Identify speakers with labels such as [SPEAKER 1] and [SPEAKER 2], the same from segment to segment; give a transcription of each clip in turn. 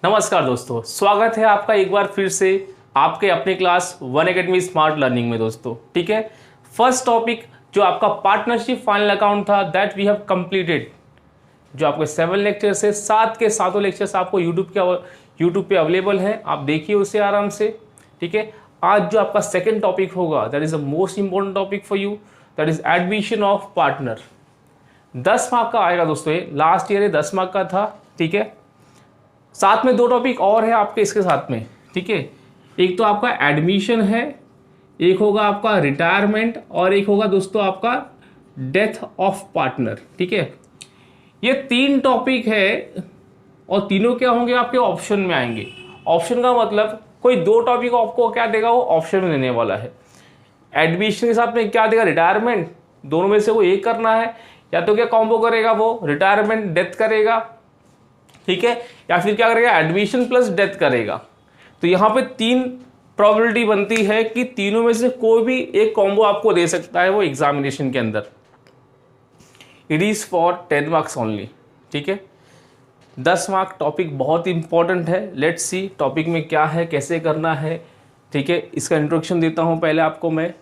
[SPEAKER 1] नमस्कार दोस्तों, स्वागत है आपका एक बार फिर से आपके अपने class one academy smart learning में। दोस्तों ठीक है, फर्स्ट टॉपिक जो आपका पार्टनरशिप फाइनल अकाउंट था दैट वी हैव कंप्लीटेड। जो आपके 7 लेक्चर्स है, 7 के 7 लेक्चर्स आपको यूट्यूब पे अवेलेबल है, आप देखिए उसे आराम से। ठीक है, आज जो आपका सेकेंड टॉपिक होगा that is the most important topic for you, that is admission of partner. 10 mark का आएगा दोस्तों, ये लास्ट ईयर 10 मार्क का था। ठीक है, साथ में 2 टॉपिक और है आपके इसके साथ में। ठीक है, एक तो आपका एडमिशन है, एक होगा आपका रिटायरमेंट और एक होगा दोस्तों आपका डेथ ऑफ पार्टनर। ठीक है, ये 3 टॉपिक है और तीनों क्या होंगे आपके ऑप्शन में आएंगे। ऑप्शन का मतलब कोई 2 टॉपिक आपको क्या देगा, वो ऑप्शन में देने वाला है। एडमिशन के साथ में क्या देगा, रिटायरमेंट, दोनों में से वो एक करना है, या तो क्या कॉम्बो करेगा वो रिटायरमेंट डेथ करेगा। ठीक है, या फिर क्या करेगा एडमिशन प्लस डेथ करेगा। तो यहाँ पे 3 प्रोबेबिलिटी बनती है कि तीनों में से कोई भी एक कॉम्बो आपको दे सकता है वो एग्जामिनेशन के अंदर। It is for 10 marks only. ठीक है, 10 मार्क टॉपिक बहुत इंपॉर्टेंट है। लेट्स सी टॉपिक में क्या है, कैसे करना है। ठीक है, इसका इंट्रोडक्शन देता हूँ पहले आपको मैं,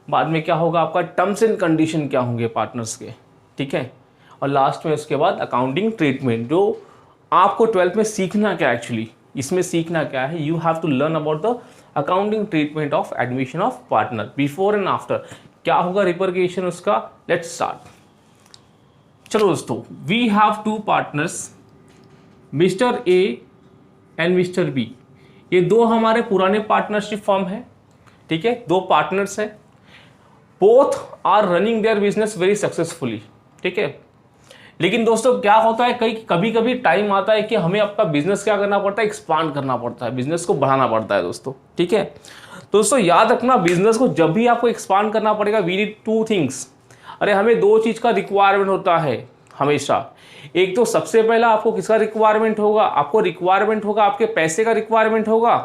[SPEAKER 1] बाद में क्या होगा आपका टर्म्स एंड कंडीशन क्या होंगे पार्टनर्स के। ठीक है, और लास्ट में उसके बाद अकाउंटिंग ट्रीटमेंट, जो आपको 12th में सीखना क्या एक्चुअली, इसमें सीखना क्या है, you have to learn about the accounting treatment of admission of partner before and after, क्या होगा रिपरकेशन उसका। Let's start. चलो दोस्तों, we have 2 partners, mister A and mister B. ये 2 हमारे पुराने पार्टनरशिप फर्म है। ठीक है, 2 पार्टनर्स है, both are running their business very successfully. ठीक है, लेकिन दोस्तों क्या होता है, कभी कभी टाइम आता है कि हमें अपना बिजनेस क्या करना पड़ता है, एक्सपांड करना पड़ता है, बिजनेस को बढ़ाना पड़ता है दोस्तों। ठीक है, दोस्तों याद रखना, बिजनेस को जब भी आपको एक्सपांड करना पड़ेगा वी नीड 2 थिंग्स। अरे हमें 2 चीज़ का रिक्वायरमेंट होता है हमेशा। एक तो सबसे पहला आपको किसका रिक्वायरमेंट होगा, आपको रिक्वायरमेंट होगा आपके पैसे का रिक्वायरमेंट होगा,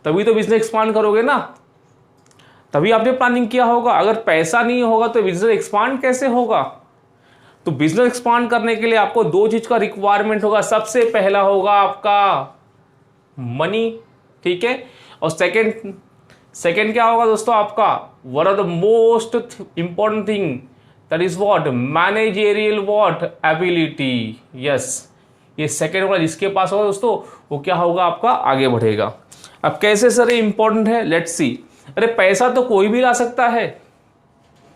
[SPEAKER 1] तभी तो बिजनेस एक्सपांड करोगे ना, तभी आपने प्लानिंग किया होगा। अगर पैसा नहीं होगा तो बिजनेस एक्सपांड कैसे होगा। तो बिजनेस एक्सपांड करने के लिए आपको 2 चीज का रिक्वायरमेंट होगा। सबसे पहला होगा आपका मनी। ठीक है, और सेकंड क्या होगा दोस्तों आपका, one of the most important thing that is what, managerial what ability. Yes, ये सेकंड होगा, जिसके पास होगा दोस्तों वो क्या होगा आपका आगे बढ़ेगा। अब कैसे सर ये इंपॉर्टेंट है, लेट्स सी। अरे पैसा तो कोई भी ला सकता है,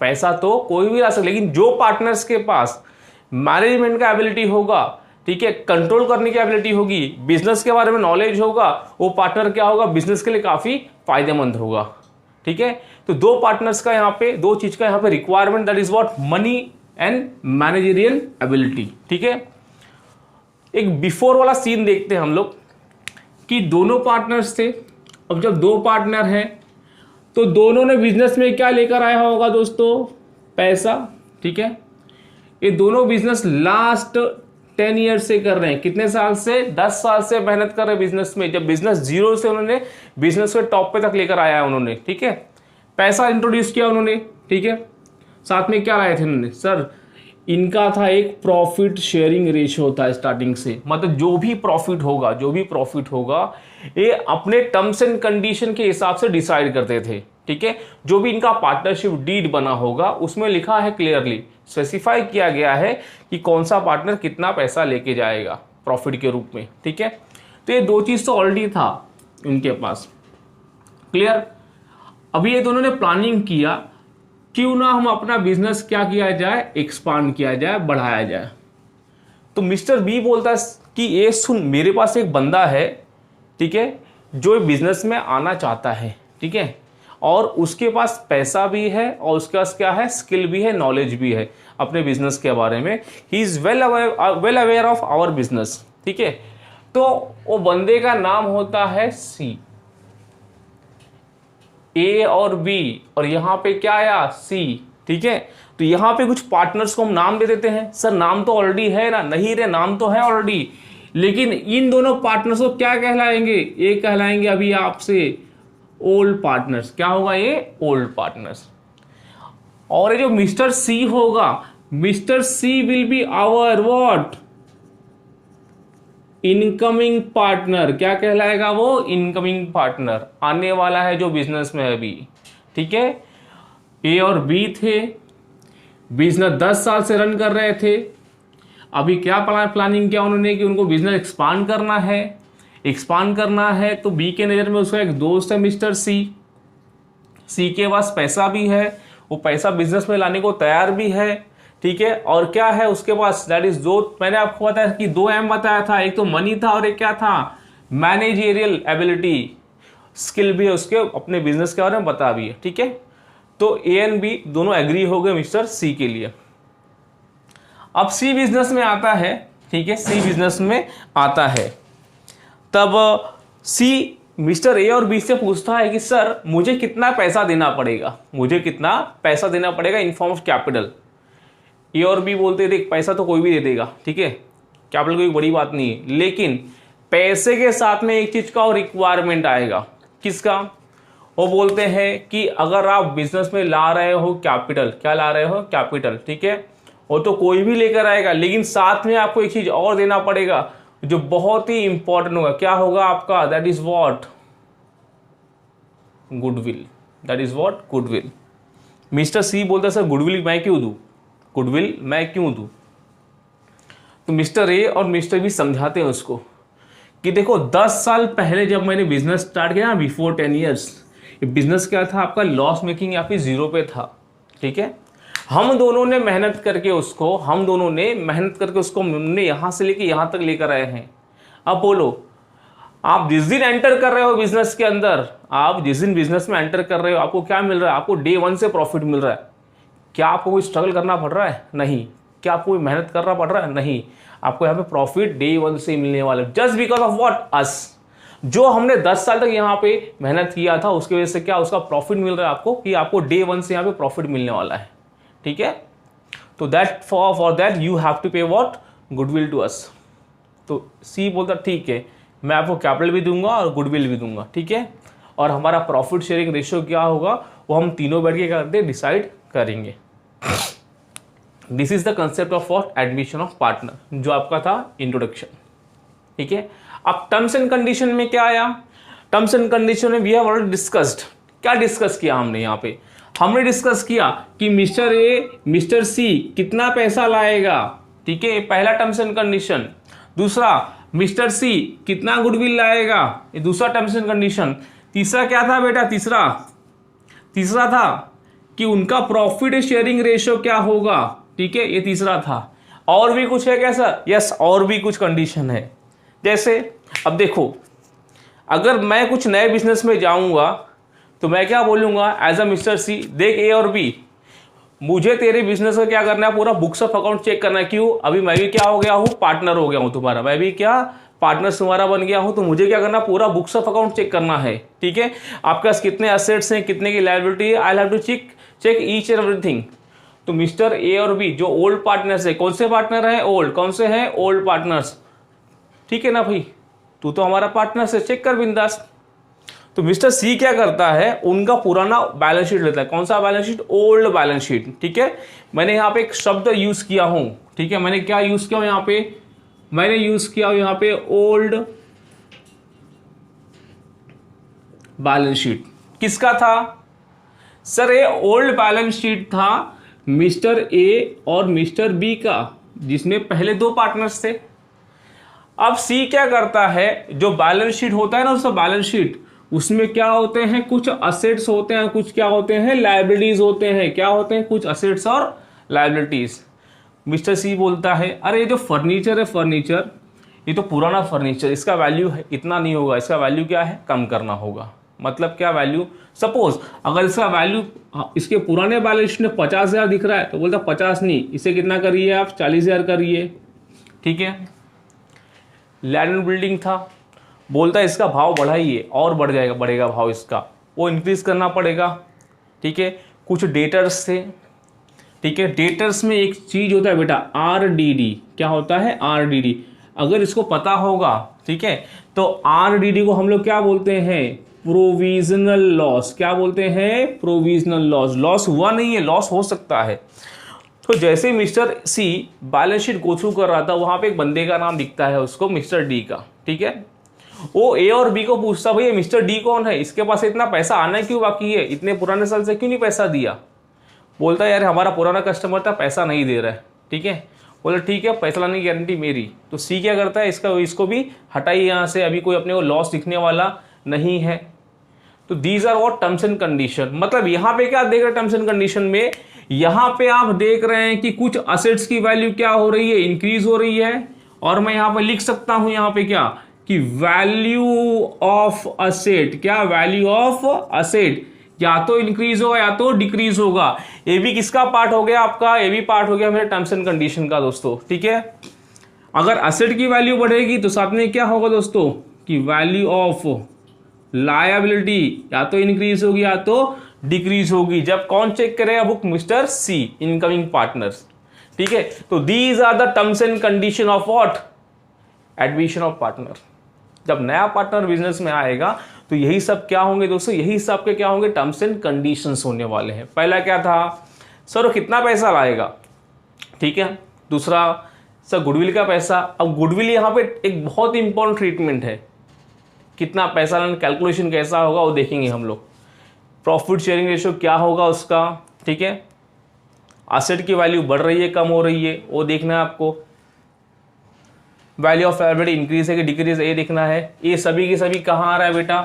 [SPEAKER 1] पैसा तो कोई भी ला सकता, लेकिन जो पार्टनर्स के पास मैनेजमेंट का एबिलिटी होगा, ठीक है, कंट्रोल करने की एबिलिटी होगी, बिजनेस के बारे में नॉलेज होगा, वो पार्टनर क्या होगा, बिजनेस के लिए काफी फायदेमंद होगा। ठीक है, तो 2 पार्टनर्स का यहाँ पे 2 चीज का यहाँ पे requirement, that is what money and managerial ability. ठीक है, एक बिफोर वाला सीन देखते हैं हम लोग कि दोनों पार्टनर्स थे। अब जब 2 पार्टनर हैं तो दोनों ने बिजनेस में क्या लेकर आया होगा दोस्तों, पैसा। ठीक है, ये दोनों बिजनेस लास्ट 10 ईयर से कर रहे हैं। कितने साल से, 10 साल से मेहनत कर रहे हैं बिजनेस में। जब बिजनेस जीरो से उन्होंने बिजनेस के टॉप पे तक लेकर आया है उन्होंने। ठीक है, पैसा इंट्रोड्यूस किया उन्होंने। ठीक है, साथ में क्या लाए थे उन्होंने, सर इनका था एक प्रॉफिट शेयरिंग रेशियो होता है स्टार्टिंग से, मतलब जो भी प्रॉफिट होगा ये अपने टर्म्स एंड कंडीशन के हिसाब से डिसाइड करते थे। ठीक है, जो भी इनका पार्टनरशिप डीड बना होगा उसमें लिखा है, क्लियरली स्पेसिफाई किया गया है कि कौन सा पार्टनर कितना पैसा लेके जाएगा प्रॉफिट के रूप में। ठीक है, तो ये 2 चीज तो ऑलरेडी था इनके पास, क्लियर। अभी ये दोनों ने प्लानिंग किया, क्यों ना हम अपना बिजनेस क्या किया जाए, एक्सपांड किया जाए, बढ़ाया जाए। तो मिस्टर बी बोलता है कि ये सुन, मेरे पास एक बंदा है, ठीक है, जो बिजनेस में आना चाहता है। ठीक है, और उसके पास पैसा भी है और उसके पास क्या है, स्किल भी है, नॉलेज भी है अपने बिजनेस के बारे में। He is well aware of our business. ठीक है, तो वो बंदे का नाम होता है सी, ए और बी, और यहां पे क्या आया, सी। ठीक है, तो यहां पे कुछ पार्टनर्स को हम नाम दे देते हैं। सर नाम तो ऑलरेडी है ना, नहीं रे, नाम तो है ऑलरेडी, लेकिन इन दोनों पार्टनर्स को क्या कहलाएंगे, ये कहलाएंगे अभी आपसे ओल्ड पार्टनर्स। क्या होगा ये, ओल्ड पार्टनर्स। और ये जो मिस्टर सी होगा, mister C will be our what, incoming partner, क्या कहलाएगा वो? इनकमिंग पार्टनर, आने वाला है जो बिजनेस में अभी। ठीक है, ए और बी थे, बिजनेस 10 साल से रन कर रहे थे। अभी क्या प्लानिंग किया उन्होंने कि उनको बिजनेस एक्सपांड करना है। एक्सपांड करना है तो बी के नज़र में उसका एक दोस्त है मिस्टर सी। सी के पास पैसा भी है, वो पैसा बिजनेस में लाने को तैयार भी है। ठीक है, और क्या है उसके पास? दैट इज, जो मैंने आपको बताया कि 2 एम बताया था, एक तो मनी था और एक क्या था? मैनेजरियल एबिलिटी, स्किल भी है उसके, अपने बिजनेस के बारे में बता भी है। ठीक है, तो ए एंड बी दोनों एग्री हो गए मिस्टर सी के लिए। अब सी बिजनेस में आता है। ठीक है, सी बिजनेस में आता है, तब सी मिस्टर ए और बी से पूछता है कि सर मुझे कितना पैसा देना पड़ेगा, मुझे कितना पैसा देना पड़ेगा इन फॉर्म ऑफ कैपिटल। ए और बी बोलते हैं देख पैसा तो कोई भी दे देगा, ठीक है, कैपिटल कोई बड़ी बात नहीं है, लेकिन पैसे के साथ में एक चीज का और रिक्वायरमेंट आएगा। किसका? वो बोलते हैं कि अगर आप बिजनेस में ला रहे हो कैपिटल, क्या ला रहे हो? कैपिटल। ठीक है, वो तो कोई भी लेकर आएगा, लेकिन साथ में आपको एक चीज और देना पड़ेगा जो बहुत ही इंपॉर्टेंट होगा। क्या होगा आपका? That is what? Goodwill. That is what? Goodwill. Mister C बोलता है सर गुडविल मैं क्यों दूं? गुडविल मैं क्यों दूं? तो मिस्टर ए और मिस्टर बी समझाते हैं उसको कि देखो 10 साल पहले जब मैंने बिजनेस स्टार्ट किया ना, बिफोर 10 ईयर्स, ये बिजनेस क्या था आपका? लॉस मेकिंग या फिर जीरो पे था। ठीक है, हम दोनों ने मेहनत करके उसको हमने यहां से लेके यहां तक लेकर आए हैं। अब बोलो, आप जिस दिन एंटर कर रहे हो बिजनेस के अंदर, आप जिस दिन बिजनेस में एंटर कर रहे हो, आपको क्या मिल रहा है? आपको डे 1 से प्रॉफिट मिल रहा है। क्या आपको कोई स्ट्रगल करना पड़ रहा है? नहीं। क्या आपको कोई मेहनत करना पड़ रहा है? नहीं। आपको यहाँ पे प्रॉफिट डे 1 से मिलने वाला है, जस्ट बिकॉज ऑफ व्हाट? अस। जो हमने 10 साल तक यहाँ पे मेहनत किया था उसकी वजह से क्या उसका प्रॉफिट मिल रहा है आपको, कि आपको डे 1 से यहाँ पे प्रॉफिट मिलने वाला है। ठीक है, तो that for that you have to pay what? Goodwill to us. तो सी बोलता ठीक है, मैं आपको कैपिटल भी दूंगा और गुडविल भी दूंगा। ठीक है, और हमारा प्रॉफिट शेयरिंग रेशियो क्या होगा वो हम तीनों बैठ के करते डिसाइड करेंगे। This is the concept of what? Admission of partner, जो आपका था इंट्रोडक्शन। ठीक है, अब टर्म्स एंड कंडीशन में क्या आया? टर्म्स एंड कंडीशन में वी हैव ऑलरेडी डिस्कस्ड। क्या डिस्कस किया हमने यहाँ पे? हमने डिस्कस किया कि मिस्टर ए मिस्टर सी कितना पैसा लाएगा। ठीक है, पहला टर्म्स एंड कंडीशन। दूसरा, मिस्टर सी कितना गुडविल लाएगा, ये दूसरा टर्म्स एंड कंडीशन। तीसरा क्या था बेटा? तीसरा था कि उनका प्रॉफिट शेयरिंग रेशियो क्या होगा। ठीक है, ये तीसरा था। और भी कुछ है क्या सर? यस, और भी कुछ कंडीशन है। जैसे अब देखो, अगर मैं कुछ नए बिजनेस में जाऊंगा तो मैं क्या बोलूंगा एज अ मिस्टर सी, देख ए और बी, मुझे तेरे बिजनेस का क्या करना है? पूरा बुक्स ऑफ अकाउंट चेक करना है। क्यों? अभी मैं भी क्या हो गया हूँ? पार्टनर हो गया हूँ तुम्हारा। मैं भी क्या पार्टनर तुम्हारा बन गया हूँ, तो मुझे क्या करना? पूरा बुक्स ऑफ अकाउंट चेक करना है। ठीक है, आपके पास कितने एसेट्स हैं, कितने की लायबिलिटी है, I have to check each and everything. तो मिस्टर ए और बी जो ओल्ड पार्टनर्स है, कौन से पार्टनर है? ओल्ड। कौन से हैं? Old partners. ठीक है ना भाई, तू तो हमारा पार्टनर से चेक कर बिंदास। तो मिस्टर सी क्या करता है? उनका पुराना बैलेंस शीट लेता है। कौन सा balance sheet? Old balance sheet. ठीक है, मैंने यहाँ पे एक शब्द यूज किया हूं। ठीक है, मैंने क्या यूज किया यहाँ पे? मैंने यूज किया यहाँ पे ओल्ड बैलेंस शीट। किसका था सर? ये ओल्ड बैलेंस शीट था मिस्टर ए और मिस्टर बी का, जिसमें पहले 2 पार्टनर्स थे। अब सी क्या करता है? जो बैलेंस शीट होता है ना, उसका बैलेंस शीट, उसमें क्या होते हैं? कुछ असेट्स होते हैं, कुछ क्या होते हैं? लायबिलिटीज होते हैं। क्या होते हैं? कुछ असेट्स और लायबिलिटीज। मिस्टर सी बोलता है अरे जो फर्नीचर है, फर्नीचर ये तो पुराना फर्नीचर, इसका वैल्यू है इतना नहीं होगा, इसका वैल्यू क्या है? कम करना होगा। मतलब क्या वैल्यू? सपोज अगर इसका वैल्यू इसके पुराने बैलेंस शीट में 50,000 दिख रहा है तो बोलता 50 नहीं, इसे कितना करिए आप? 40,000 करिए। ठीक है, लैंड एंड बिल्डिंग था, बोलता है इसका भाव बढ़ाइए और बढ़ेगा भाव इसका, वो इंक्रीज करना पड़ेगा। ठीक है, कुछ डेटर्स थे। ठीक है, डेटर्स में एक चीज होता है बेटा RDD। क्या होता है? RDD। अगर इसको पता होगा, ठीक है, तो RDD को हम लोग क्या बोलते हैं? Provisional loss. क्या बोलते हैं? Provisional loss. लॉस हुआ नहीं है, लॉस हो सकता है। तो जैसे मिस्टर सी बैलेंस शीट गो थ्रू कर रहा था, वहां पे एक बंदे का नाम दिखता है उसको, मिस्टर डी का, ठीक है। वो ए और बी को पूछता, भैया मिस्टर डी कौन है, इसके पास इतना पैसा आना क्यों बाकी है, इतने पुराने साल से क्यों नहीं पैसा दिया। बोलता है यार हमारा पुराना कस्टमर था, पैसा नहीं दे रहा है, ठीक है। बोला ठीक है, पैसा लाने की गारंटी मेरी। तो सी क्या करता है, इसको भी हटाइए यहाँ से, अभी कोई अपने को लॉस दिखने वाला नहीं है। तो these are what terms and condition. मतलब यहाँ पे क्या देख रहे हैं टर्म्स एंड कंडीशन में, यहाँ पे आप देख रहे हैं कि कुछ असेट्स की वैल्यू क्या हो रही है, इंक्रीज हो रही है। और मैं यहाँ पे लिख सकता हूं यहाँ पे क्या, कि वैल्यू ऑफ असेट, क्या वैल्यू ऑफ असेट या तो इंक्रीज होगा या तो डिक्रीज होगा। ये भी किसका पार्ट हो गया आपका, ये भी पार्ट हो गया मेरे टर्म्स एंड कंडीशन का दोस्तों, ठीक है। अगर असेट की वैल्यू बढ़ेगी तो साथ में क्या होगा दोस्तों, कि वैल्यू ऑफ लायबिलिटी या तो इंक्रीज होगी या तो डिक्रीज होगी। जब कौन चेक करेगा book, mister C, incoming partners, ठीक है। तो these are the terms and condition of what, admission of partner. जब नया पार्टनर बिजनेस में आएगा तो यही सब क्या होंगे दोस्तों, यही सब के क्या होंगे, टर्म्स एंड कंडीशंस होने वाले हैं। पहला क्या था सर, वो कितना पैसा लाएगा, ठीक है। दूसरा सर गुडविल का पैसा। अब गुडविल यहाँ पे एक बहुत इंपॉर्टेंट ट्रीटमेंट है, कितना पैसा लाना, कैलकुलेशन कैसा होगा वो देखेंगे हम लोग। प्रॉफिट शेयरिंग रेशियो क्या होगा उसका, ठीक है। एसेट की वैल्यू बढ़ रही है कम हो रही है वो देखना है आपको। वैल्यू ऑफ लायबिलिटी इंक्रीज है कि डिक्रीज है ये देखना है। ये सभी के सभी कहाँ आ रहा है बेटा,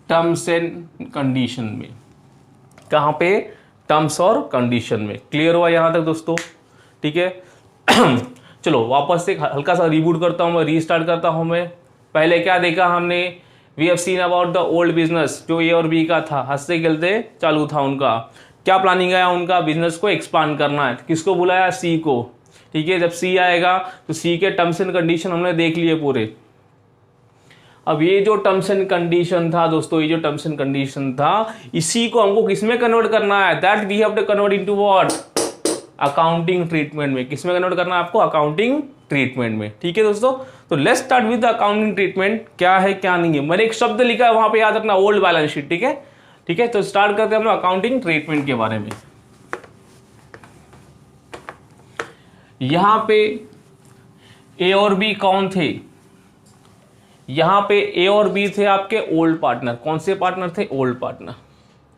[SPEAKER 1] टर्म्स एंड कंडीशन में। कहां पे, टर्म्स और कंडीशन में। क्लियर हुआ यहां तक दोस्तों, ठीक है। चलो वापस से हल्का सा रिबूट करता हूं मैं, रीस्टार्ट करता हूं मैं। पहले क्या देखा हमने, we have seen about the old business, जो ए और बी का था, हंसते खेलते चालू था उनका। क्या प्लानिंग आया उनका, बिजनेस को एक्सपांड करना है। किसको बुलाया, सी को, ठीक है। जब सी आएगा तो सी के टर्म्स एंड कंडीशन हमने देख लिए पूरे। अब ये जो टर्म्स एंड कंडीशन था दोस्तों, ये जो टर्म्स एंड कंडीशन था, इसी को हमको किसमें कन्वर्ट करना है, that we have to convert into what, accounting treatment में। किसमें कन्वर्ट करना है आपको, अकाउंटिंग ट्रीटमेंट में, ठीक है दोस्तों। तो let's start with the accounting treatment, क्या है क्या नहीं है। मैंने एक शब्द लिखा है वहां पे, याद रखना, ओल्ड बैलेंस शीट, ठीक है, ठीक है। तो स्टार्ट करते हैं हम लोग अकाउंटिंग ट्रीटमेंट के बारे में। यहां पे ए और बी कौन थे, यहां पे ए और बी थे आपके ओल्ड पार्टनर। कौन से पार्टनर थे, ओल्ड पार्टनर,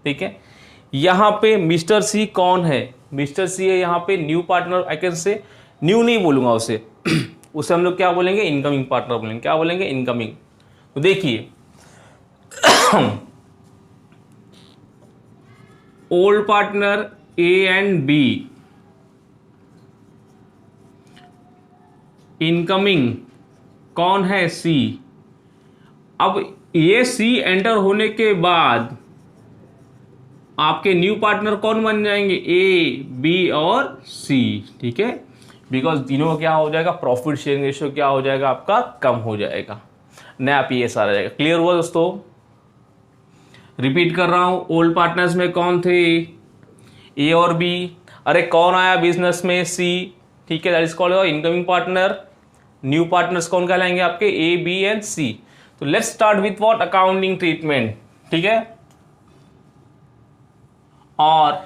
[SPEAKER 1] ठीक है। यहां पे मिस्टर सी कौन है, मिस्टर सी है यहाँ पे न्यू पार्टनर। आई कैन से, न्यू नहीं बोलूंगा उसे उसे हम लोग क्या बोलेंगे, इनकमिंग पार्टनर बोलेंगे। क्या बोलेंगे, इनकमिंग। तो देखिए old partner A and B, incoming कौन है, सी। अब ये सी एंटर होने के बाद आपके न्यू पार्टनर कौन बन जाएंगे, ए, बी और सी, ठीक है। बिकॉज तीनों का क्या हो जाएगा, प्रॉफिट शेयरिंग रेशियो क्या हो जाएगा आपका, कम हो जाएगा, नया पीएस आ जाएगा। क्लियर हुआ दोस्तों, रिपीट कर रहा हूं। ओल्ड पार्टनर्स में कौन थे, ए और बी। अरे कौन आया बिजनेस में, सी, ठीक है, that is called incoming partner. New partners कौन कहलाएंगे आपके, ए, बी एंड सी। तो let's start with what, accounting treatment, ठीक है। और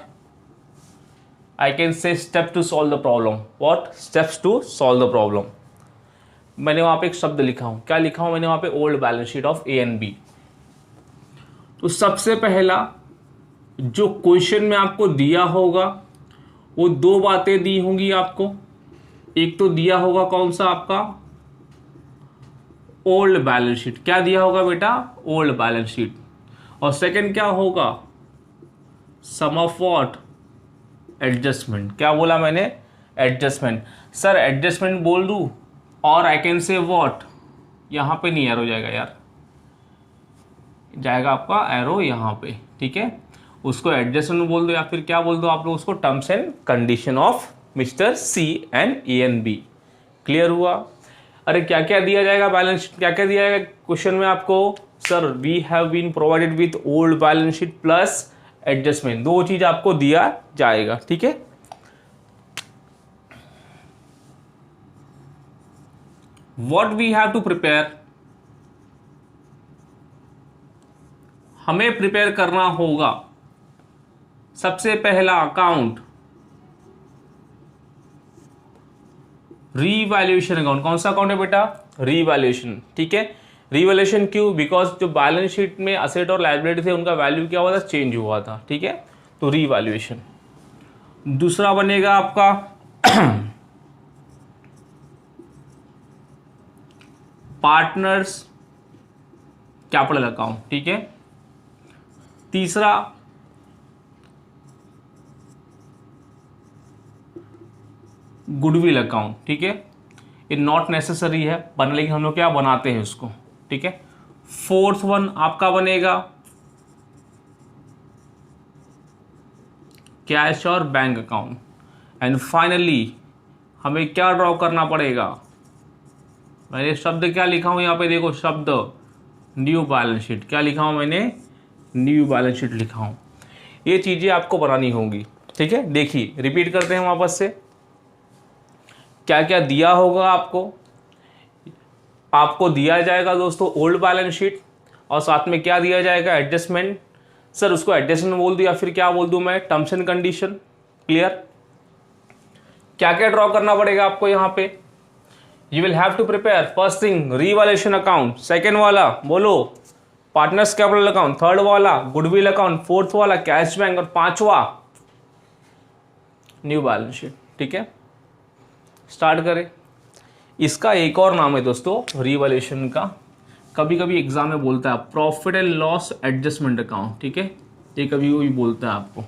[SPEAKER 1] I can say step to solve the problem, what, steps to solve the problem. मैंने वहां पे एक शब्द लिखा हूं, क्या लिखा हूं मैंने वहां पे, old balance sheet of A and B. तो सबसे पहला जो क्वेश्चन में आपको दिया होगा वो दो बातें दी होंगी आपको। एक तो दिया होगा कौन सा आपका, ओल्ड बैलेंस शीट। क्या दिया होगा बेटा, ओल्ड बैलेंस शीट। और सेकंड क्या होगा, सम ऑफ व्हाट, एडजस्टमेंट। क्या बोला मैंने, एडजस्टमेंट। सर एडजस्टमेंट बोल दूं और आई कैन से व्हाट, यहां पे नहीं एरो जाएगा यार, जाएगा आपका एरो यहां पे, ठीक है। उसको एडजस्टमेंट बोल दो या फिर क्या बोल दो आप लोग उसको, terms and condition of mister C and A and B. Clear हुआ। अरे क्या क्या दिया जाएगा बैलेंस शीट, क्या क्या दिया जाएगा क्वेश्चन में आपको, sir we have been provided with old balance sheet plus adjustment. दो चीज आपको दिया जाएगा, ठीक है। What we have to prepare, हमें प्रिपेयर करना होगा सबसे पहला अकाउंट रीवैल्यूएशन अकाउंट। कौन सा अकाउंट है बेटा? रीवैल्यूएशन। ठीक है, रीवैल्यूएशन क्यों? बिकॉज जो बैलेंस शीट में असेट और लायबिलिटी थे उनका वैल्यू क्या हुआ था? चेंज हुआ था। ठीक है, तो रीवैल्यूएशन। दूसरा बनेगा आपका पार्टनर्स कैपिटल अकाउंट। ठीक है, तीसरा गुडविल अकाउंट। ठीक है, ये नॉट नेसेसरी है बना, लेकिन हम लोग क्या बनाते हैं उसको। ठीक है, फोर्थ वन आपका बनेगा कैश और बैंक अकाउंट। एंड फाइनली हमें क्या ड्रॉ करना पड़ेगा? मैंने शब्द क्या लिखा हूं यहाँ पे, देखो शब्द न्यू बैलेंस शीट। क्या लिखा हूं मैंने? न्यू बैलेंस शीट लिखा हूं। ये चीजें आपको बनानी होंगी। ठीक है, देखिए रिपीट करते हैं वापस से। क्या क्या दिया होगा आपको? आपको दिया जाएगा दोस्तों ओल्ड बैलेंस शीट, और साथ में क्या दिया जाएगा? एडजस्टमेंट। सर उसको एडजस्टमेंट बोल दूं या फिर क्या बोल दूं मैं? Terms and condition. क्लियर? क्या क्या ड्रॉ करना पड़ेगा आपको यहाँ पे? You will have to prepare first thing revaluation account, second वाला बोलो पार्टनर्स कैपिटल अकाउंट, थर्ड वाला गुडविल अकाउंट, फोर्थ वाला कैश बैंक, और पांचवा न्यू बैलेंस शीट। ठीक है, स्टार्ट करें। इसका एक और नाम है दोस्तों रीवैल्यूएशन का, कभी कभी एग्जाम में बोलता है profit and loss adjustment account. ठीक है, ये कभी भी बोलता है आपको।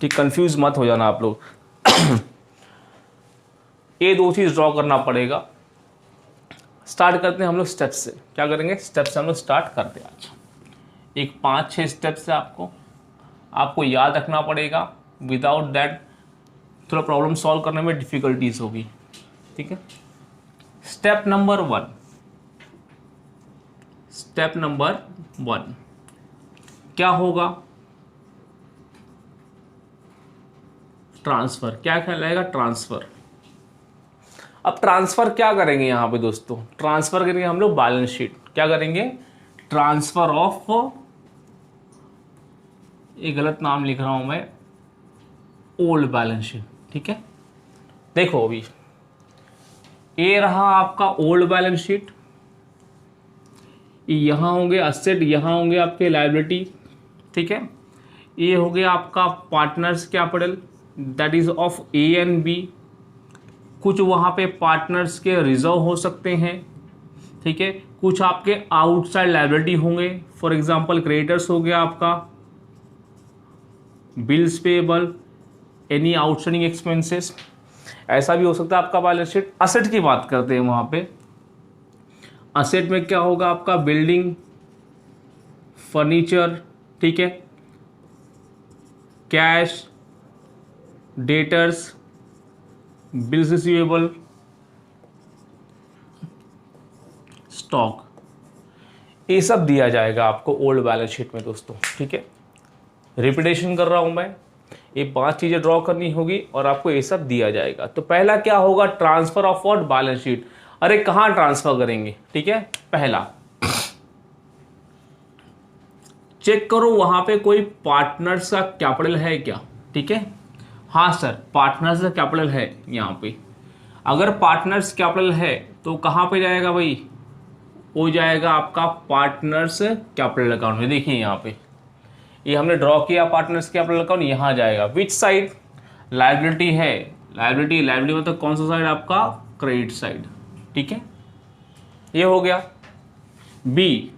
[SPEAKER 1] ठीक, कंफ्यूज मत हो जाना आप लोग। ये दो चीज ड्रॉ करना पड़ेगा। स्टार्ट करते हैं हम लोग स्टेप से। क्या करेंगे? स्टेप से हम लोग स्टार्ट करते हैं आज। एक 5-6 स्टेप से आपको याद रखना पड़ेगा। विदाउट दैट थोड़ा प्रॉब्लम सॉल्व करने में डिफिकल्टीज होगी। ठीक है, स्टेप नंबर 1। स्टेप नंबर 1 क्या होगा? ट्रांसफर। क्या कहलाएगा? ट्रांसफर। अब ट्रांसफर क्या करेंगे यहाँ पे दोस्तों? ट्रांसफर करेंगे हम लोग बैलेंस शीट। क्या करेंगे? ट्रांसफर ऑफ, ये गलत नाम लिख रहा हूं मैं, ओल्ड बैलेंस शीट। ठीक है, देखो अभी ये रहा आपका ओल्ड बैलेंस शीट, यहां होंगे असेट, यहां होंगे आपके लायबिलिटी। ठीक है, ये हो गया आपका partners capital, that is of A and B. कुछ वहां पे पार्टनर्स के रिजर्व हो सकते हैं। ठीक है, कुछ आपके आउटसाइड लायबिलिटी होंगे। फॉर एग्जांपल क्रेडिटर्स हो गया आपका, bills payable, any outstanding expenses. ऐसा भी हो सकता है आपका बैलेंस शीट। असेट की बात करते हैं वहां पे। असेट में क्या होगा आपका? Building, furniture. ठीक है, cash, debtors, bills receivable, stock, ये सब दिया जाएगा आपको ओल्ड बैलेंस शीट में दोस्तों। ठीक है, रिपीटेशन कर रहा हूं मैं, ये 5 चीजें ड्रॉ करनी होगी और आपको ये सब दिया जाएगा। तो पहला क्या होगा? Transfer of what? Balance sheet. अरे कहां ट्रांसफर करेंगे? ठीक है, पहला चेक करो वहां पे कोई पार्टनर्स का कैपिटल है क्या। ठीक है, हाँ सर पार्टनर्स का कैपिटल है यहाँ पे। अगर पार्टनर्स कैपिटल है तो कहाँ पे जाएगा भाई? वो जाएगा आपका पार्टनर्स कैपिटल अकाउंट में। देखिए यहाँ पे ये हमने ड्रॉ किया पार्टनर्स कैपिटल अकाउंट, यहाँ जाएगा। Which side? लायबिलिटी है, लायबिलिटी मतलब कौन सा साइड आपका? Credit side. ठीक है, ये हो गया। बी,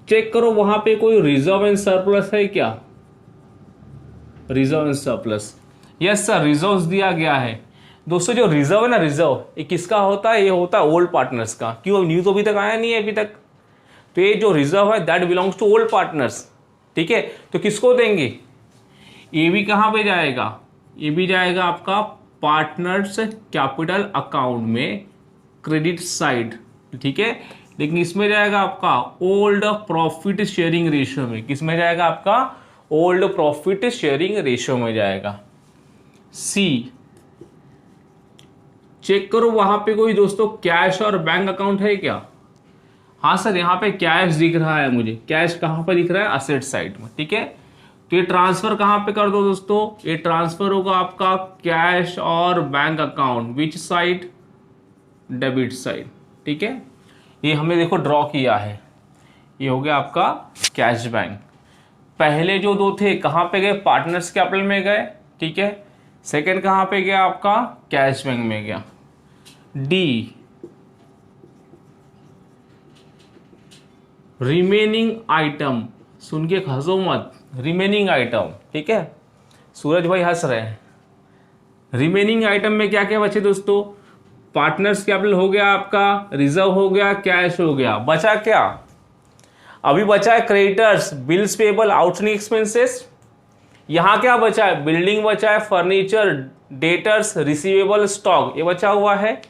[SPEAKER 1] चेक करो वहां पे कोई रिजर्व एंड सरप्लस है क्या? Reserve and surplus, yes sir reserve दिया गया है। दोस्तों जो रिजर्व है ना, रिजर्व ये किसका होता है? ये होता है ओल्ड पार्टनर्स का। क्यों? न्यू तो अभी तक आया नहीं है अभी तक। तो ये जो रिजर्व है that belongs to old partners. ठीक है, तो किसको देंगे? ये भी कहां पे जाएगा? ये भी जाएगा आपका पार्टनर्स कैपिटल अकाउंट में, क्रेडिट साइड। ठीक है, लेकिन इसमें जाएगा आपका ओल्ड प्रॉफिट शेयरिंग रेशियो में। किस में जाएगा आपका? ओल्ड प्रॉफिट शेयरिंग रेशियो में जाएगा। सी, चेक करो वहां पे कोई दोस्तों कैश और बैंक अकाउंट है क्या? हाँ सर यहाँ पे कैश दिख रहा है मुझे। कैश कहां पर दिख रहा है? असेट साइड में। ठीक है, तो ये ट्रांसफर कहाँ पे कर दो दोस्तों, ये ट्रांसफर होगा आपका कैश और bank account, which side, debit side. ठीक है, ये हमने देखो ड्रॉ किया है, ये हो गया आपका कैश बैंक। पहले जो दो थे कहाँ पे गए, पार्टनर्स कैपिटल में गए। ठीक है, सेकंड कहाँ पे गया आपका, कैश बैंक में गया। डी, रिमेनिंग आइटम, सुन के हंसो मत, रिमेनिंग आइटम। ठीक है, सूरज भाई हंस रहे हैं। रिमेनिंग आइटम में क्या क्या बचे दोस्तों, पार्टनर्स कैपिटल हो गया आपका, रिजर्व हो गया, कैश हो गया, बचा क्या, अभी बचा है creditors, bills payable, outstanding expenses. यहां क्या बचा है, बिल्डिंग बचा है, फर्नीचर, डेटर्स, रिसीवेबल, स्टॉक, ये बचा हुआ है।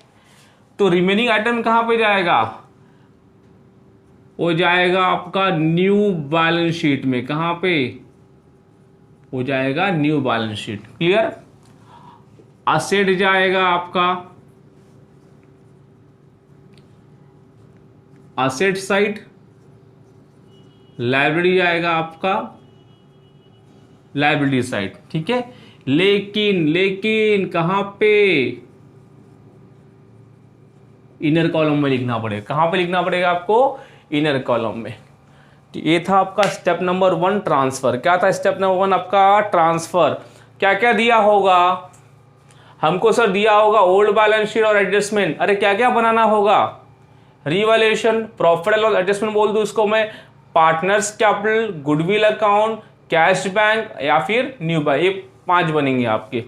[SPEAKER 1] तो रिमेनिंग आइटम कहां पे जाएगा, वो जाएगा आपका न्यू बैलेंस शीट में। कहां पे, वो जाएगा new balance sheet. Clear, asset जाएगा आपका असेट साइड, लाइब्रेरी जाएगा आपका लाइब्रेरी साइड। ठीक है, लेकिन कहां पे, इनर कॉलम में लिखना पड़ेगा। कहां पे लिखना पड़ेगा आपको, इनर कॉलम में। ये था आपका स्टेप नंबर 1 ट्रांसफर। क्या था स्टेप नंबर 1 आपका, ट्रांसफर। क्या क्या दिया होगा हमको सर, दिया होगा ओल्ड बैलेंस शीट और एडजस्टमेंट। अरे क्या क्या बनाना होगा, revaluation, profit and loss adjustment बोल दूं इसको मैं, partners capital, goodwill account, cash bank या फिर न्यू बैंक, ये 5 बनेंगे आपके।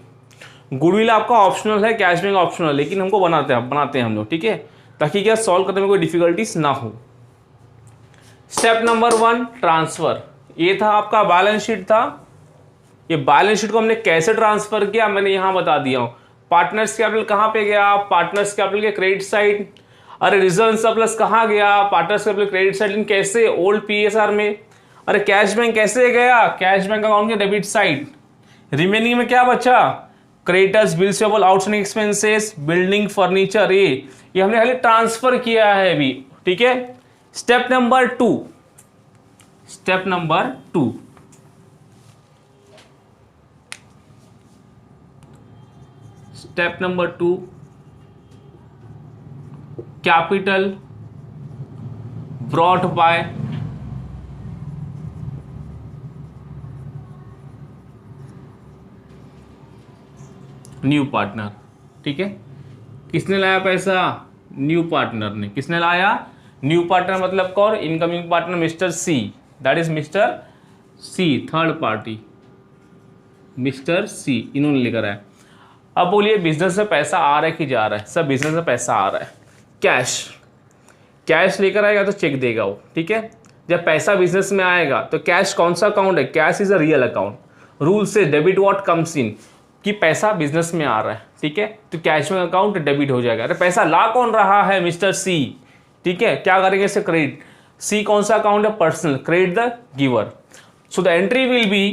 [SPEAKER 1] गुडविल आपका ऑप्शनल है, कैश बैंक ऑप्शनल, लेकिन हमको बनाते हैं हम लोग। ठीक है, ताकि क्या सॉल्व करने में कोई डिफिकल्टीज ना हो। स्टेप नंबर 1 ट्रांसफर, ये था आपका बैलेंस शीट था। ये बैलेंस शीट को हमने कैसे ट्रांसफर किया मैंने यहां बता दिया हूं। पार्टनर्स कैपिटल कहां पे गया, पार्टनर्स कैपिटल के क्रेडिट साइड। अरे रिजर्व सरप्लस कहां गया, पार्टनर्स कैपिटल क्रेडिट साइड। कैसे, ओल्ड पीएसआर में। अरे कैश बैंक कैसे गया, कैश बैंक अकाउंट के डेबिट साइड। रिमेनिंग में क्या बचा, creditors, bills payable, outstanding expenses, building, furniture, ये हमने खाली ट्रांसफर किया है अभी। ठीक है, step number 2, step number 2, step number 2, capital brought by new partner. ठीक है, किसने लाया पैसा, न्यू पार्टनर ने। किसने लाया, न्यू पार्टनर मतलब कौन, incoming partner mister C, that is mister C, third party mister C, इन्होंने लेकर आया। अब बोलिए बिजनेस में पैसा आ रहा है कि जा रहा है, सब बिजनेस में पैसा आ रहा है। कैश लेकर आएगा तो चेक देगा वो। ठीक है, जब पैसा बिजनेस में आएगा तो कैश कौन सा अकाउंट है, cash is a real account. Rule से डेबिट व्हाट कम्स इन, कि पैसा बिजनेस में आ रहा है। ठीक है, तो कैश में अकाउंट डेबिट हो जाएगा। अरे पैसा ला कौन रहा है, मिस्टर सी। ठीक है, क्या करेंगे इसे, क्रेडिट। सी कौन सा अकाउंट है, personal, credit the giver. So the entry will be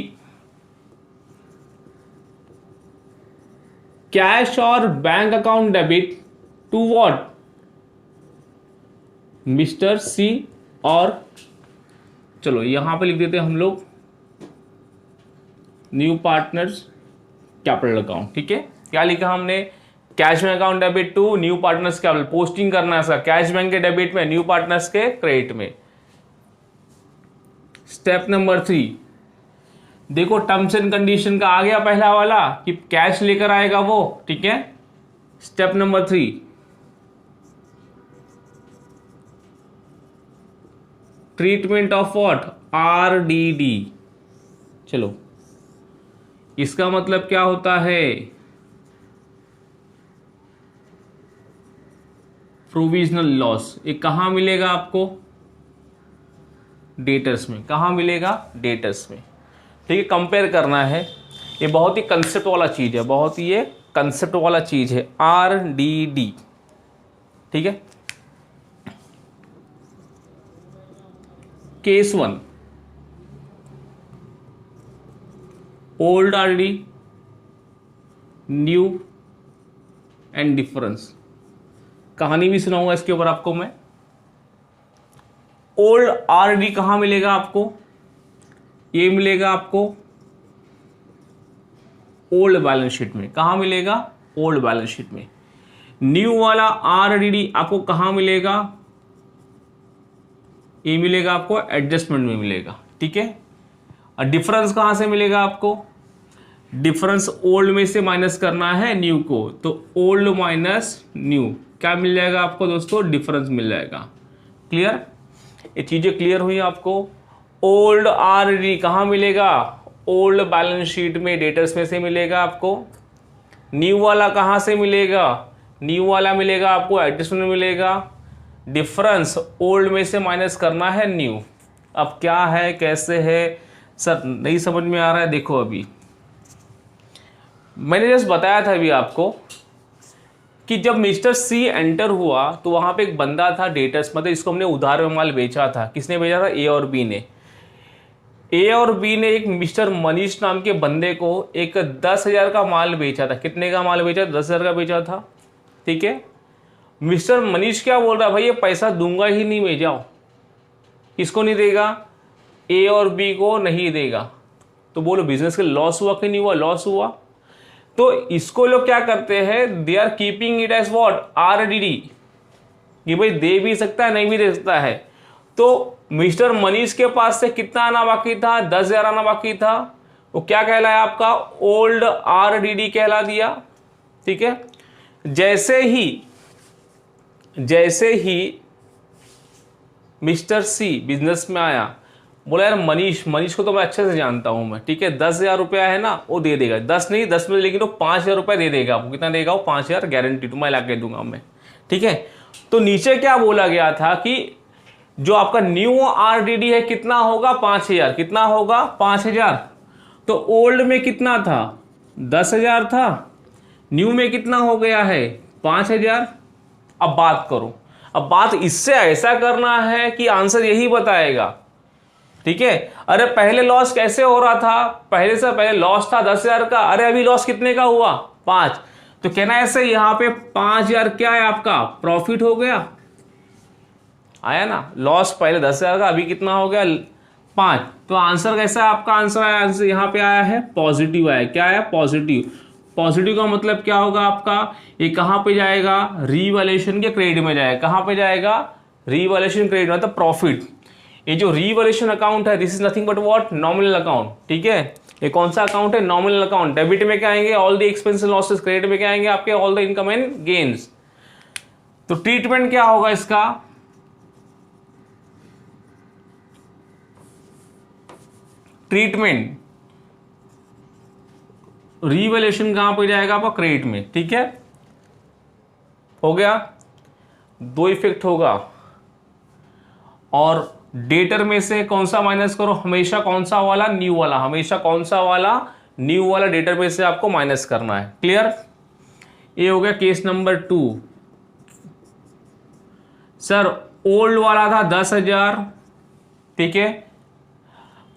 [SPEAKER 1] cash और bank account debit to what, mister C. और चलो यहां पे लिख देते हैं हम लोग न्यू पार्टनर्स कैपिटल अकाउंट। ठीक है, क्या लिखा हमने, cash bank account debit to new partners capital. Posting करना है सर, कैश बैंक के डेबिट में, न्यू पार्टनर्स के क्रेडिट में। स्टेप नंबर 3, देखो टर्म्स एंड कंडीशन का आ गया पहला वाला कि कैश लेकर आएगा वो। ठीक है, step number 3, treatment of what, RDD. चलो इसका मतलब क्या होता है, प्रोविजनल लॉस। ये कहां मिलेगा आपको, डेटर्स में। कहां मिलेगा, डेटर्स में। ठीक है, कंपेयर करना है। ये बहुत ही कंसेप्ट वाला चीज है, बहुत ही ये कंसेप्ट वाला चीज है, आरडीडी। ठीक है, case 1, old RD, new and difference. कहानी भी सुनाऊंगा इसके ऊपर आपको मैं। ओल्ड आरडी कहां मिलेगा आपको, ये मिलेगा आपको ओल्ड बैलेंस शीट में। कहाँ मिलेगा? ओल्ड बैलेंस शीट में। न्यू वाला आरडीडी आपको कहाँ मिलेगा? ये मिलेगा आपको एडजस्टमेंट में मिलेगा, ठीक है। और डिफरेंस कहाँ से मिलेगा आपको? डिफरेंस ओल्ड में से माइनस करना है न्यू को, तो ओल्ड माइनस न्यू क्या मिल जाएगा आपको दोस्तों? डिफरेंस मिल जाएगा। क्लियर? ये चीजें क्लियर हुई आपको? ओल्ड आरडी कहाँ मिलेगा? ओल्ड बैलेंस शीट में, डेटर्स में से मिलेगा आपको। न्यू वाला कहाँ से मिलेगा? न्यू वाला मिलेगा आपको एडजस्टमेंट में मिलेगा। डिफरेंस ओल्ड में से माइनस करना है न्यू। अब क्या है, कैसे है सर, नहीं समझ में आ रहा है? देखो अभी मैंने जस्ट बताया था अभी आपको कि जब मिस्टर सी एंटर हुआ तो वहां पे एक बंदा था डेटर्स, मतलब इसको हमने उधार में माल बेचा था। किसने बेचा था? ए और बी ने। ए और बी ने एक मिस्टर मनीष नाम के बंदे को एक 10,000 का माल बेचा था। कितने का माल बेचा? 10,000 का बेचा था, ठीक है। मिस्टर मनीष क्या बोल रहा है? भाई ये पैसा दूंगा ही नहीं, मैं जाओ। किसको नहीं देगा? ए और बी को नहीं देगा। तो बोलो बिजनेस के लॉस हुआ कि नहीं हुआ? लॉस हुआ। तो इसको लोग क्या करते हैं? They are keeping it as what? RDD, कि भाई दे भी सकता है, नहीं भी दे सकता है। तो मिस्टर मनीष के पास से कितना आना बाकी था? 10,000 आना बाकी था। वो क्या कहलाया आपका? ओल्ड आरडीडी कहला दिया, ठीक है। जैसे ही मिस्टर सी बिजनेस में आया, बोला यार मनीष को तो मैं अच्छे से जानता हूं मैं, ठीक है। 10,000 रुपया है ना, वो दे देगा। 10 नहीं, 10 में, लेकिन वो 5,000 रुपया दे देगा आपको। कितना देगा वो? 5,000 गारंटी, तो मैं ला के दूंगा मैं, ठीक है। तो नीचे क्या बोला गया था कि जो आपका न्यू आरडीडी है कितना होगा? 5,000। कितना होगा? 5,000। तो ओल्ड में कितना था? 10,000 था। न्यू में कितना हो गया है? 5,000। अब बात करो। अब बात इससे ऐसा करना है कि आंसर यही बताएगा, ठीक है। अरे पहले लॉस कैसे हो रहा था? पहले लॉस था 10,000 का। अरे अभी लॉस कितने का हुआ? 5। तो कहना ऐसे यहां पे 5,000 क्या है आपका? प्रॉफिट हो गया। आया ना? लॉस पहले 10,000 का, अभी कितना हो गया? 5। तो आंसर कैसा है आपका? आंसर आया, आंसर यहां पे आया है पॉजिटिव आया। क्या है? पॉजिटिव। पॉजिटिव का मतलब क्या होगा आपका? ये कहां पे जाएगा? रीवैल्यूएशन के क्रेडिट में जाएगा। कहां पे जाएगा? रीवैल्यूएशन क्रेडिट, मतलब प्रॉफिट। ये जो रीवैल्यूएशन अकाउंट है, this is nothing but what? Nominal account, ठीक है। ये कौन सा अकाउंट है? Nominal account. डेबिट में क्या आएंगे? All the expense and losses. Credit में क्या आएंगे आपके? All the income and gains. तो ट्रीटमेंट क्या होगा इसका? ट्रीटमेंट रीवैल्यूएशन कहां पे जाएगा आपका? क्रेडिट में, ठीक है। हो गया। 2 इफेक्ट होगा। और डेटर में से कौन सा माइनस करो? हमेशा कौन सा वाला? न्यू वाला। हमेशा कौन सा वाला? न्यू वाला डेटर में से आपको माइनस करना है। क्लियर? ये हो गया केस नंबर 2। सर ओल्ड वाला था 10,000, ठीक है।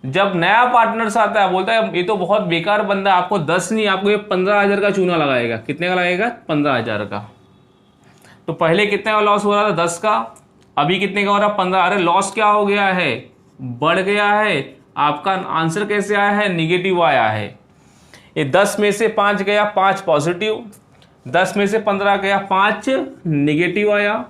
[SPEAKER 1] जब नया पार्टनर्स आता है, बोलता है ये तो बहुत बेकार बंदा, आपको 10 नहीं, आपको ये 15,000 का चूना लगाएगा। कितने का लगाएगा? 15,000 का। तो पहले कितने का लॉस हो रहा था? 10 का। अभी कितने का हो रहा? 15। अरे लॉस क्या हो गया है? बढ़ गया है। आपका आंसर कैसे आया है? निगेटिव आया है। ये 10 में से 5 गया, 5 पॉजिटिव। 10 में से 15 गया, 5 निगेटिव आया।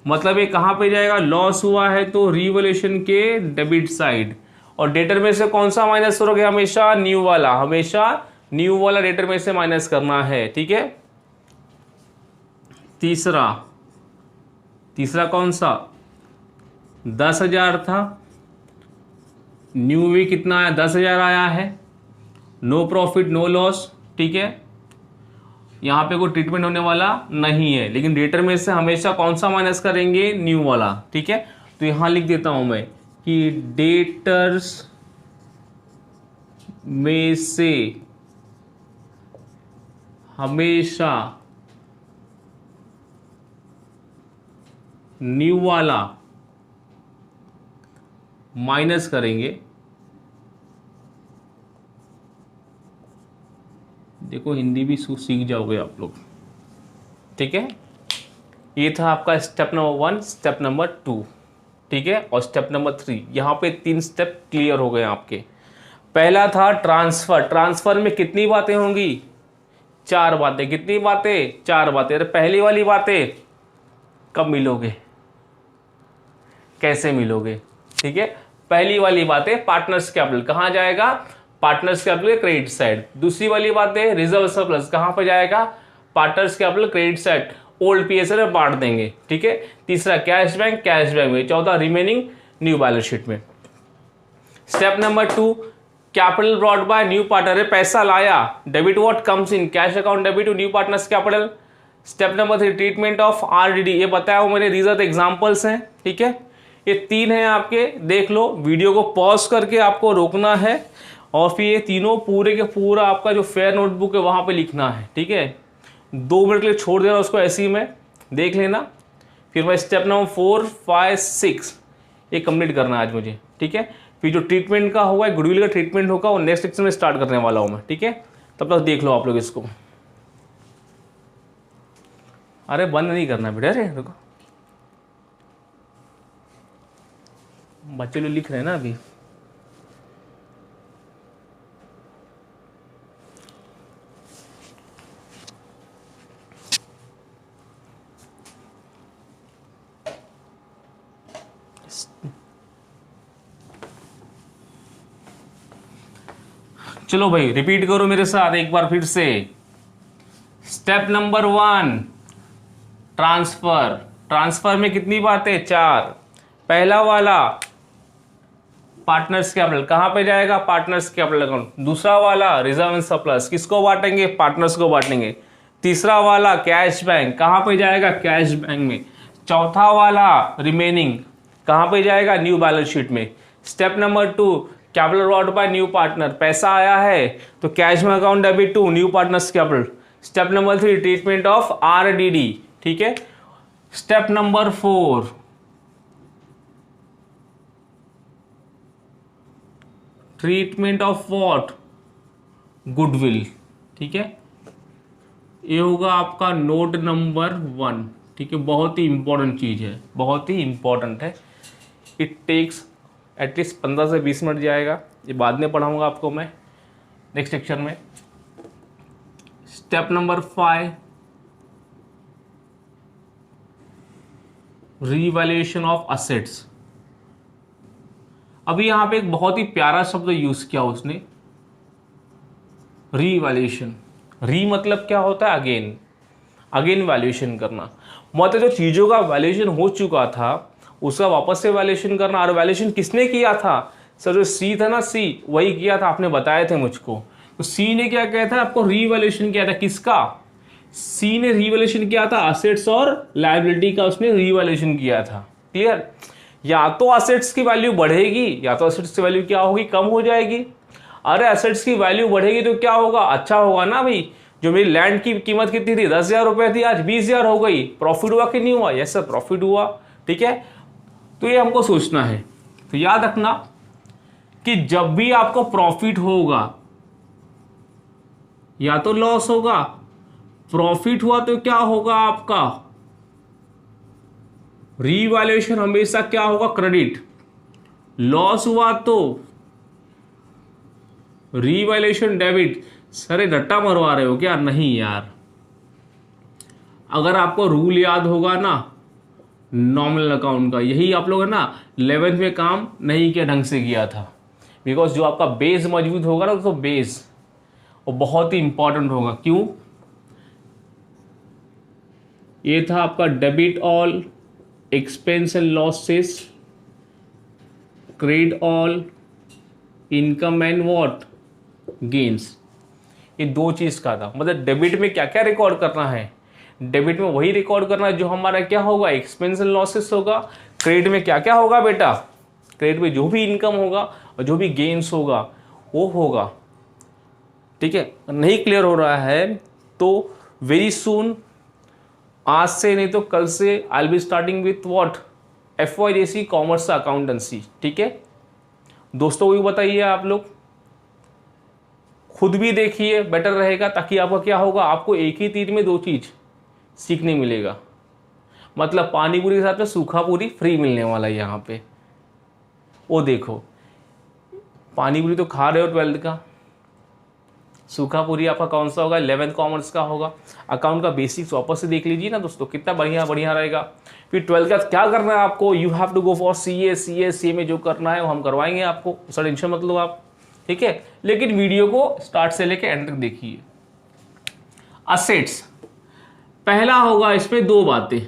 [SPEAKER 1] मतलब ये कहां पे जाएगा? लॉस हुआ है तो रीवैल्यूएशन के डेबिट साइड। और डेटर में से कौन सा माइनस करोगे? हमेशा न्यू वाला। हमेशा न्यू वाला डेटर में से माइनस करना है, ठीक है। तीसरा कौन सा? 10,000 था। न्यू भी कितना आया? 10,000 आया है। नो प्रॉफिट नो लॉस, ठीक है। यहां पे कोई ट्रीटमेंट होने वाला नहीं है। लेकिन डेटर में से हमेशा कौन सा माइनस करेंगे? न्यू वाला, ठीक है। तो यहां लिख देता हूं मैं कि डेटर्स में से हमेशा न्यू वाला माइनस करेंगे। देखो हिंदी भी सीख जाओगे आप लोग, ठीक है। ये था आपका स्टेप नंबर 1, स्टेप नंबर 2, ठीक है। और स्टेप नंबर 3, यहाँ पे 3 स्टेप क्लियर हो गए आपके। पहला था ट्रांसफर। ट्रांसफर में कितनी बातें होंगी? 4 बातें। कितनी बातें? 4 बातें। अरे पहली वाली बातें कब मिलोगे, कैसे मिलोगे? ठीक है, पहली वाली बातें पार्टनर्स कैपिटल कहां जाएगा? Partners capital credit side. दूसरी वाली बातें रिजर्व सरप्लस कहां पर जाएगा? Partners capital credit side, old PSL में बांट देंगे। ठीक है, तीसरा कैश बैंक में। चौथा रिमेनिंग न्यू बैलेंस शीट में। Step number 2, capital brought by new partner. पैसा लाया, debit what comes in cash account debit to new partners capital. Step number 3, treatment of RDD. ये बताया हूं मैंने, दीज आर द एग्जांपल्स हैं। ठीक है, ये 3 हैं आपके, देख लो, वीडियो को पॉज करके आपको रोकना है और फिर ये तीनों पूरे के पूरा आपका जो फेयर नोटबुक है वहां पे लिखना है। ठीक है, 2 मिनट के लिए छोड़ देना उसको ऐसे ही में देख लेना। फिर मैं स्टेप नंबर 4, 5, 6 ये कंप्लीट करना है आज मुझे। ठीक है, फिर जो ट्रीटमेंट का होगा, गुडविल का ट्रीटमेंट होगा, वो नेक्स्ट लेक्चर में स्टार्ट करने वाला हूं मैं। ठीक है, तब तक देख लो आप लोग इसको। अरे बंद नहीं करना बेटा, अरे रुको, बच्चे लोग लिख रहे हैं ना अभी। चलो भाई रिपीट करो मेरे साथ एक बार फिर से। Step number 1, transfer. ट्रांसफर में कितनी बातें? 4। पहला वाला पार्टनर्स कैपिटल कहां पे जाएगा? Partners capital account. दूसरा वाला रिजर्व एंड सरप्लस, किसको बांटेंगे? पार्टनर्स को बांटेंगे। तीसरा वाला कैश बैंक कहां पे जाएगा? कैश बैंक में। चौथा वाला रिमेनिंग कहां पे जाएगा? न्यू बैलेंस शीट में। Step number 2, capital brought by new partner. पैसा आया है तो कैश में account debit to new partners capital. Step number 3, treatment of RDD. ठीक है, step number 4, treatment of what? Goodwill. ठीक है, ये होगा आपका नोट नंबर 1। ठीक है, बहुत ही इंपॉर्टेंट चीज है, बहुत ही इंपॉर्टेंट है। इट टेक्स एटलीस्ट 15 से 20 मिनट जाएगा। ये बाद में पढ़ाऊंगा आपको मैं नेक्स्ट लेक्चर में। Step number 5, revaluation of assets. अभी यहां पे एक बहुत ही प्यारा शब्द यूज किया उसने, रीवैल्यूएशन। री मतलब क्या होता है? अगेन, अगेन वैल्यूएशन करना। मतलब जो चीजों का वैल्यूएशन हो चुका था उसका वापस से वैल्यूएशन करना। और वैल्यूएशन किसने किया था? सर जो सी था ना, सी वही किया था, आपने बताए थे मुझको। तो सी ने क्या किया था? आपको रीवैल्यूएशन किया था। किसका? सी ने रीवैल्यूएशन किया था असेट्स और लायबिलिटी का, उसने रीवैल्यूएशन किया था। क्लियर? या तो असेट्स की वैल्यू बढ़ेगी या तो असेट्स की वैल्यू क्या होगी? कम हो जाएगी। अरे असेट्स की वैल्यू बढ़ेगी तो क्या होगा? अच्छा होगा ना भाई। जो मेरी लैंड की कीमत कितनी थी? 10,000 रुपए थी, आज 20,000 हो गई। प्रॉफिट हुआ कि नहीं हुआ? यस सर, प्रॉफिट हुआ। ठीक है, तो ये हमको सोचना है। तो याद रखना कि जब भी आपको प्रॉफिट होगा या तो लॉस होगा। प्रॉफिट हुआ तो क्या होगा आपका? रीवैल्यूएशन हमेशा क्या होगा? क्रेडिट। लॉस हुआ तो रीवैल्यूएशन डेबिट। सर रट्टा मरवा रहे हो क्या? नहीं यार, अगर आपको रूल याद होगा ना नॉमिनल अकाउंट का, यही आप लोग है ना 11th में काम नहीं किया, ढंग से किया था। बिकॉज जो आपका बेस मजबूत होगा ना, तो बेस वो बहुत ही इंपॉर्टेंट होगा। क्यों? ये था आपका debit all expense and losses, credit all income and what? Gains. ये 2 चीज का था। मतलब डेबिट में क्या क्या रिकॉर्ड करना है? डेबिट में वही रिकॉर्ड करना है जो हमारा क्या होगा? एक्सपेंस एंड लॉसेस होगा। क्रेडिट में क्या क्या होगा बेटा? क्रेडिट में जो भी इनकम होगा और जो भी गेन्स होगा वो होगा। ठीक है, नहीं क्लियर हो रहा है तो वेरी सून, आज से नहीं तो कल से I will be starting with what? FYDC commerce accountancy. ठीक है, दोस्तों को भी बताइए, आप लोग खुद भी देखिए, बेटर रहेगा। ताकि आपका क्या होगा? आपको एक ही तीर में 2 चीज सीखने मिलेगा। मतलब पानी पूरी के साथ में सूखा पूरी फ्री मिलने वाला है यहाँ पे। वो देखो, पानी पूरी तो खा रहे हो 12th का, सूखा पूरी आपका कौन सा होगा? 11th कॉमर्स का होगा। अकाउंट का बेसिक्स वापस से देख लीजिए ना दोस्तों, कितना बढ़िया बढ़िया रहेगा। फिर 12th का क्या करना है आपको? You have to go for CA में जो करना है वो हम करवाएंगे आपको, उसका टेंशन मत लो आप, ठीक है। लेकिन वीडियो को स्टार्ट से लेके एंड तक देखिए। असेट्स पहला होगा, इसमें दो बातें,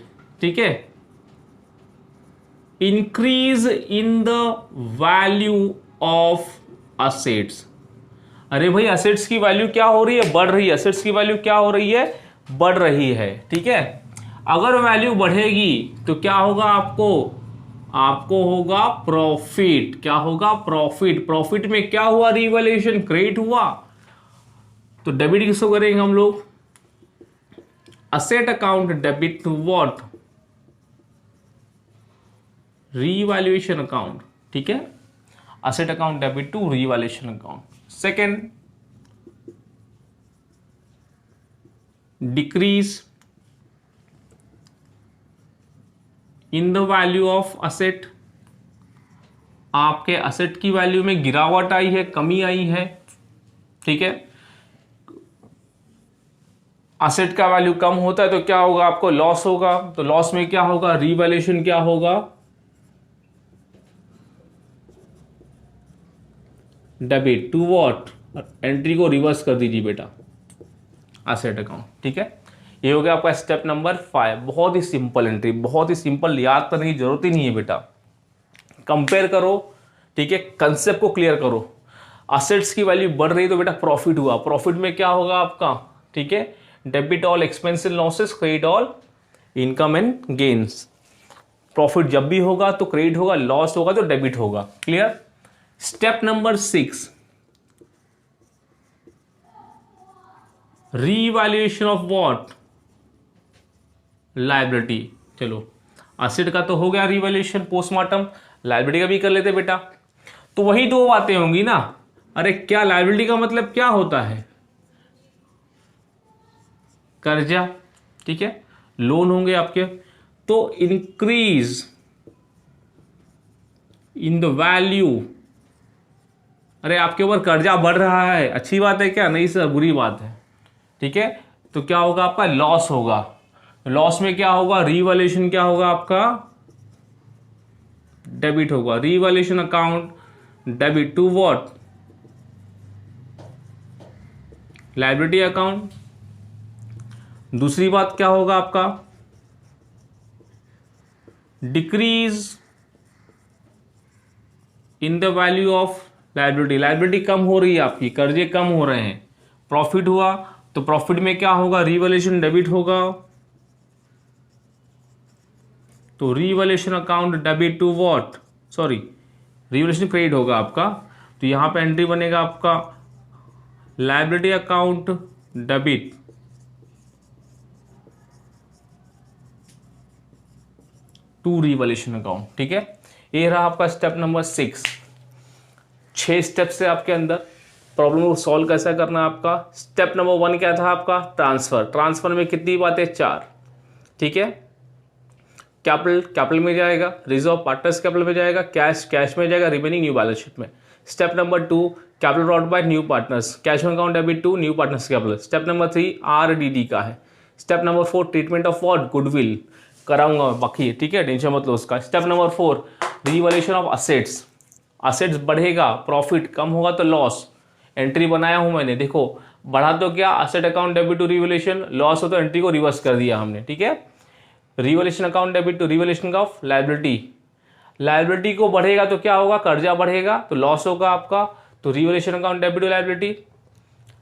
[SPEAKER 1] ठीक है। Increase in the value of assets. अरे भाई असेट्स की वैल्यू क्या हो रही है? बढ़ रही है। असेट्स की वैल्यू क्या हो रही है? बढ़ रही है, ठीक है। अगर वैल्यू बढ़ेगी तो क्या होगा आपको? आपको होगा प्रॉफिट। क्या होगा? प्रॉफिट। प्रॉफिट में क्या हुआ? रिवैल्यूएशन, क्रेडिट हुआ। तो डेबिट किसको करेंगे हम लोग? Asset account debit to what? Revaluation account, ठीक है। Asset account debit to revaluation account. Second, decrease in the value of asset. आपके असेट की वैल्यू में गिरावट आई है, कमी आई है, ठीक है। असेट का वैल्यू कम होता है तो क्या होगा? आपको लॉस होगा। तो लॉस में क्या होगा? रिवैल्यूएशन क्या होगा? Debit to what? एंट्री को रिवर्स कर दीजिए बेटा, असेट अकाउंट, ठीक है। ये हो गया आपका स्टेप नंबर 5। बहुत ही सिंपल एंट्री, बहुत ही सिंपल, याद करने की जरूरत ही नहीं है बेटा। कंपेयर करो, ठीक है, कंसेप्ट को क्लियर करो। असेट्स की वैल्यू बढ़ रही है तो बेटा प्रॉफिट हुआ। प्रॉफिट में क्या होगा आपका? ठीक है, debit all expense and losses, credit all income and gains. Profit जब भी होगा तो क्रेडिट होगा, लॉस होगा तो डेबिट होगा। Clear? Step number 6, revaluation of what? Liability. चलो, असेट का तो हो गया रीवैल्यूएशन पोस्टमार्टम, लायबिलिटी का भी कर लेते बेटा। तो वही दो बातें होंगी ना। अरे क्या लायबिलिटी का मतलब क्या होता है? कर्जा, ठीक है, लोन होंगे आपके। तो इंक्रीज इन द वैल्यू। अरे आपके ऊपर कर्जा बढ़ रहा है, अच्छी बात है क्या? नहीं सर, बुरी बात है, ठीक है। तो क्या होगा आपका? लॉस होगा। लॉस में क्या होगा? रीवैल्यूएशन क्या होगा आपका? डेबिट होगा। Revaluation account debit to what? Liability account. दूसरी बात क्या होगा आपका? Decrease in the value of liability. Liability कम हो रही है आपकी, कर्जे कम हो रहे हैं। प्रॉफिट हुआ तो प्रॉफिट में क्या होगा? रीवैल्यूएशन डेबिट होगा। तो revaluation account debit to what? Sorry, revaluation credit होगा आपका। तो यहां पे एंट्री बनेगा आपका liability account debit to revaluation account, ठीक है। ये रहा आपका स्टेप नंबर 6। 6 स्टेप से आपके अंदर प्रॉब्लम को सॉल्व कैसा करना है आपका। स्टेप नंबर 1 क्या था आपका? ट्रांसफर। ट्रांसफर में कितनी बातें? 4, ठीक है। कैपिटल में जाएगा, रिजर्व पार्टनर्स कैपिटल में जाएगा, कैश में जाएगा, रिमेनिंग न्यू बैलेंस शीट में। Step number 2, capital brought by new partners, cash account debit to new partners capital. Step number 3 RDD का है। Step number 4 treatment of what? Goodwill कराऊंगा बाकी, ठीक है, टेंशन मत लो उसका। Step number 4 revaluation of assets. Assets बढ़ेगा, प्रॉफिट कम होगा तो लॉस। एंट्री बनाया हूं मैंने, देखो बढ़ा तो क्या? Asset account debit to revaluation, loss हो तो एंट्री को रिवर्स कर दिया हमने, ठीक है। Revaluation account debit to revaluation of liability. Liability को बढ़ेगा तो क्या होगा? कर्जा बढ़ेगा तो लॉस होगा आपका। तो revaluation account debit to liability.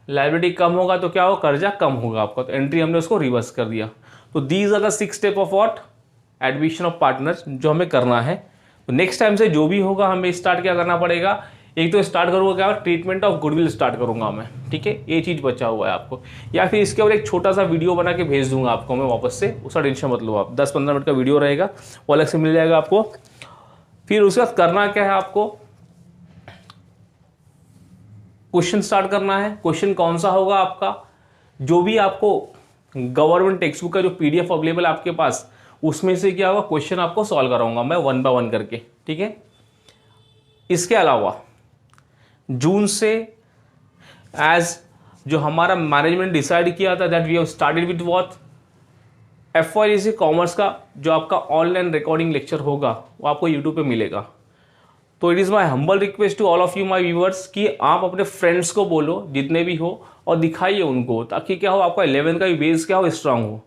[SPEAKER 1] Liability कम होगा तो क्या होगा? कर्जा कम होगा आपका। तो एंट्री हमने उसको रिवर्स कर दिया। तो these are the 6 step of what? Admission of partners, जो हमें करना है। तो नेक्स्ट टाइम से जो भी होगा हमें स्टार्ट क्या करना पड़ेगा? एक तो स्टार्ट करूंगा क्या? ट्रीटमेंट ऑफ गुडविल स्टार्ट करूंगा मैं, ठीक है। ये चीज बचा हुआ है आपको, या फिर इसके ऊपर एक छोटा सा वीडियो बना के भेज दूंगा आपको मैं वापस से, उसका टेंशन मत लो आप। 10-15 मिनट का वीडियो रहेगा, वो अलग से मिल जाएगा आपको। फिर उसके बाद करना क्या है आपको? क्वेश्चन स्टार्ट करना है। क्वेश्चन कौन सा होगा आपका? जो भी आपको गवर्नमेंट टेक्स्ट बुक का जो PDF अवेलेबल है आपके पास, उसमें से क्या होगा? क्वेश्चन आपको सॉल्व कराऊंगा मैं 1 by 1 करके, ठीक है। इसके अलावा जून से एज जो हमारा मैनेजमेंट डिसाइड किया था that we have started with what FYGC commerce का जो आपका ऑनलाइन रिकॉर्डिंग लेक्चर होगा वो आपको यूट्यूब पे मिलेगा। तो it is my humble request to all of you my viewers कि आप अपने फ्रेंड्स को बोलो जितने भी हो और दिखाइए उनको, ताकि क्या हो आपका 11 का भी बेस क्या हो स्ट्रांग हो।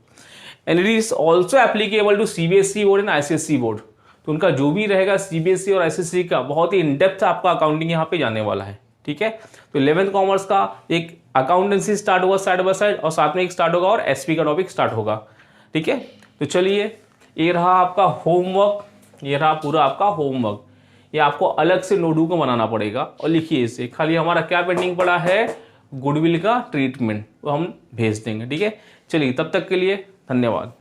[SPEAKER 1] And it is also applicable to CBSE board and ICSE board. तो उनका जो भी रहेगा CBSE और ICSE का बहुत ही इन डेप्थ आपका अकाउंटिंग यहाँ पे जाने वाला है। ठीक है, तो 11th कॉमर्स का एक अकाउंटेंसी स्टार्ट होगा साइड बाय साइड, और साथ में एक स्टार्ट होगा और SP का टॉपिक स्टार्ट होगा। ठीक है, तो चलिए ये रहा आपका होमवर्क, ये रहा पूरा आपका होमवर्क। ये आपको अलग से नोटबुक को बनाना पड़ेगा और लिखिए इसे। खाली हमारा क्या पेंडिंग पड़ा है, गुडविल का ट्रीटमेंट, वो हम भेज देंगे। ठीक है, चलिए तब तक के लिए धन्यवाद।